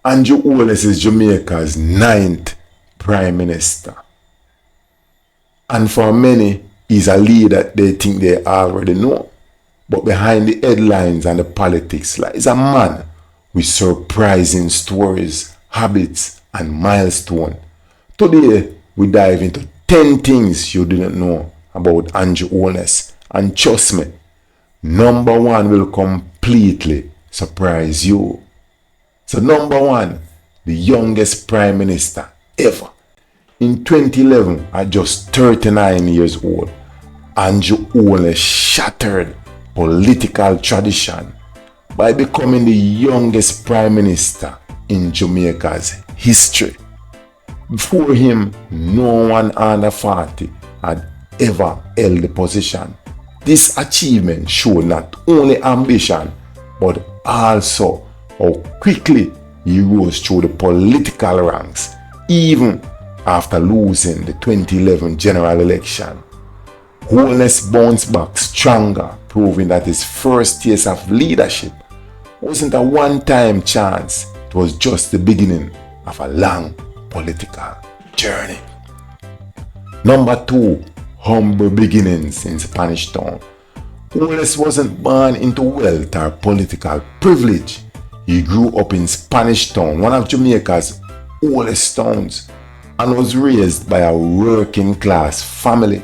Andrew Holness is Jamaica's 9th Prime Minister. And for many, he's a leader they think they already know. But behind the headlines and the politics lies a man with surprising stories, habits, and milestones. Today, we dive into 10 things you didn't know about Andrew Holness. And trust me, number 1 will completely surprise you. So number 1, the youngest Prime Minister ever. In 2011, at just 39 years old, Andrew Holness shattered political tradition by becoming the youngest Prime Minister in Jamaica's history. Before him, no one under 40 had ever held the position. This achievement showed not only ambition, but also how quickly he rose through the political ranks, even after losing the 2011 general election. Holness bounced back stronger, proving that his first taste of leadership wasn't a one-time chance, it was just the beginning of a long political journey. Number 2, humble beginnings in Spanish Town. Holness wasn't born into wealth or political privilege. He grew up in Spanish Town, one of Jamaica's oldest towns, and was raised by a working class family.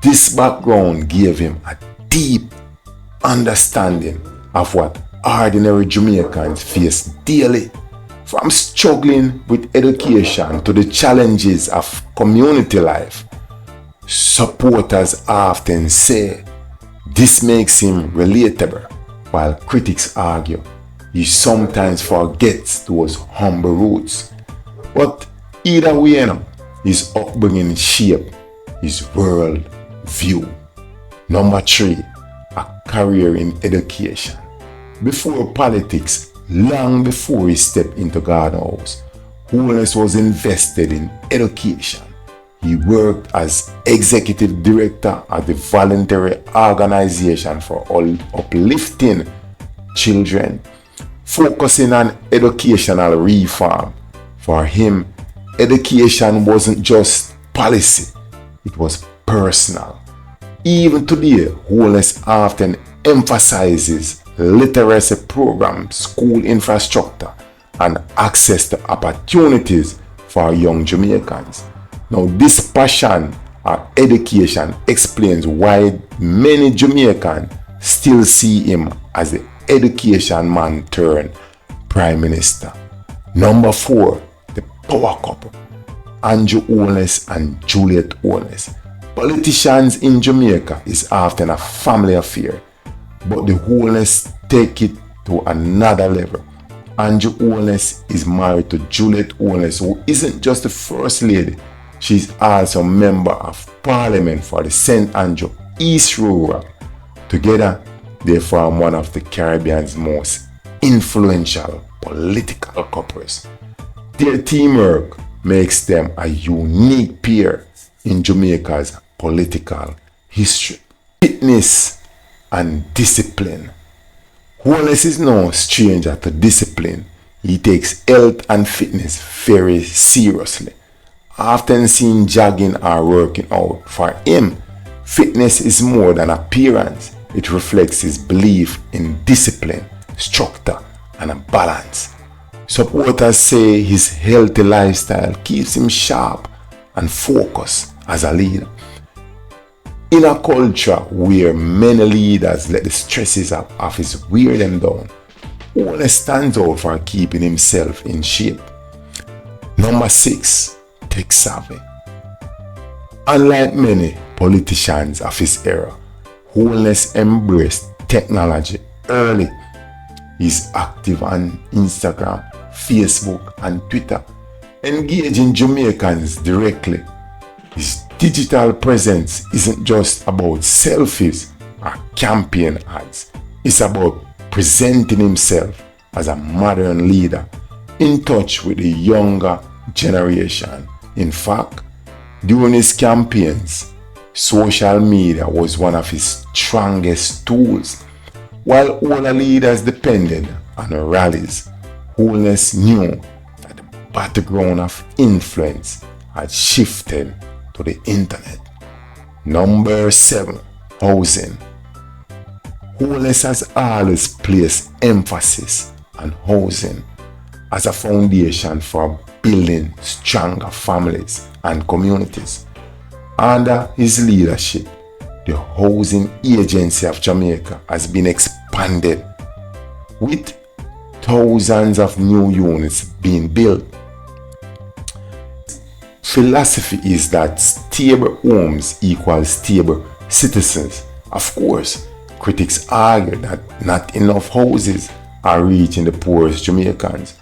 This background gave him a deep understanding of what ordinary Jamaicans face daily, from struggling with education to the challenges of community life. Supporters often say this makes him relatable, while critics argue he sometimes forgets those humble roots. But either way, his upbringing shaped his world view. Number 3, a career in education. Before politics, long before he stepped into Garden House, Holness was invested in education. He worked as executive director at the voluntary organization for uplifting children, focusing on educational reform. For him, education wasn't just policy, it was personal. Even today, Holness often emphasizes literacy programs, school infrastructure, and access to opportunities for young Jamaicans. Now, this passion for education explains why many Jamaicans still see him as the education man turned Prime Minister. Number 4, the power couple, Andrew Holness and Juliet Holness. Politicians in Jamaica is often a family affair, but the Holness take it to another level. Andrew Holness is married to Juliet Holness, who isn't just the First Lady, she's also a member of Parliament for the St. Andrew East Rural. Together, they form one of the Caribbean's most influential political couples. Their teamwork makes them a unique pair in Jamaica's political history. Fitness and discipline. Holness is no stranger to discipline. He takes health and fitness very seriously. Often seen jogging or working out. For him, fitness is more than appearance. It reflects his belief in discipline, structure, and a balance. Supporters say his healthy lifestyle keeps him sharp and focused as a leader. In a culture where many leaders let the stresses of office wear them down, Holness stands out for keeping himself in shape. Number 6, tech savvy. Unlike many politicians of his era, Holness embraced technology early. He's active on Instagram, Facebook, and Twitter, engaging Jamaicans directly. His digital presence isn't just about selfies or campaign ads. It's about presenting himself as a modern leader in touch with the younger generation. In fact, during his campaigns, social media was one of his strongest tools. While older leaders depended on rallies, Holness knew that the battleground of influence had shifted to the internet. Number 7. Housing. Holness has always placed emphasis on housing as a foundation for building stronger families and communities. Under his leadership, the Housing Agency of Jamaica has been expanded, with thousands of new units being built. Philosophy is that stable homes equal stable citizens. Of course, critics argue that not enough houses are reaching the poorest Jamaicans,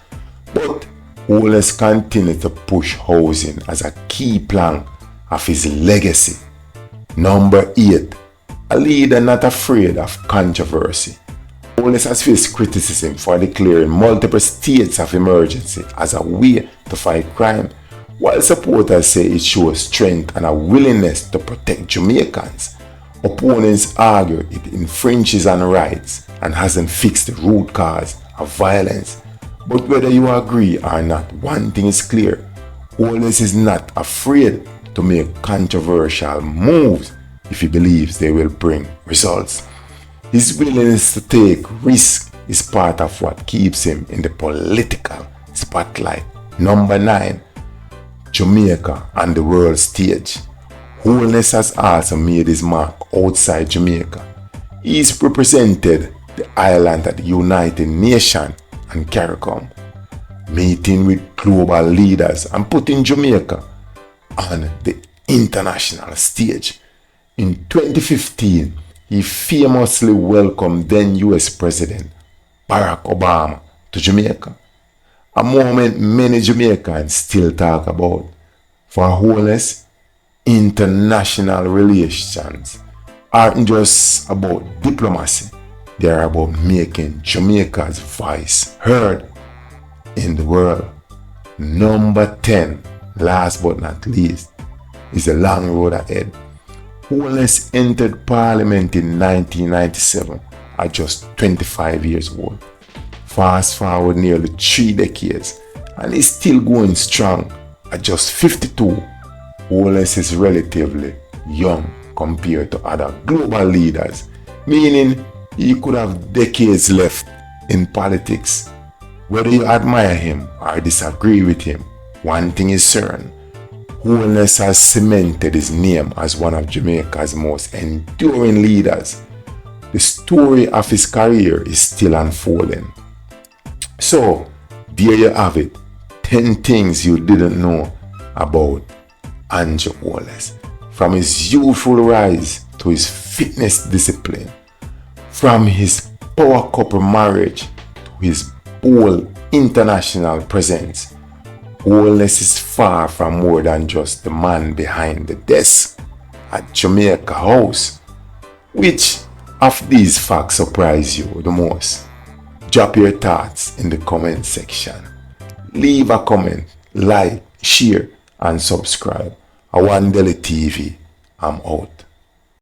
but Holness continued to push housing as a key plank of his legacy. Number 8. A leader not afraid of controversy. Holness has faced criticism for declaring multiple states of emergency as a way to fight crime, while supporters say it shows strength and a willingness to protect Jamaicans. Opponents argue it infringes on rights and hasn't fixed the root cause of violence. But whether you agree or not, one thing is clear: Holness is not afraid to make controversial moves if he believes they will bring results. His willingness to take risks is part of what keeps him in the political spotlight. Number 9. Jamaica on the world stage. Holness has also made his mark outside Jamaica. He's represented the island at the United Nations and CARICOM, meeting with global leaders and putting Jamaica on the international stage. In 2015, he famously welcomed then US President Barack Obama to Jamaica, a moment many Jamaicans still talk about. For Holness, international relations aren't just about diplomacy, they are about making Jamaica's voice heard in the world. Number 10, last but not least, is the long road ahead. Holness entered Parliament in 1997 at just 25 years old. Fast forward nearly 3 decades, and he's still going strong at just 52. Holness is relatively young compared to other global leaders, meaning he could have decades left in politics. Whether you admire him or disagree with him, one thing is certain: Holness has cemented his name as one of Jamaica's most enduring leaders. The story of his career is still unfolding. So, there you have it, 10 things you didn't know about Andrew Holness. From his youthful rise to his fitness discipline, from his power couple marriage to his bold international presence, Holness is far from more than just the man behind the desk at Jamaica House. Which of these facts surprise you the most? Drop your thoughts in the comment section. Leave a comment, like, share, and subscribe. Awandele TV, I'm out.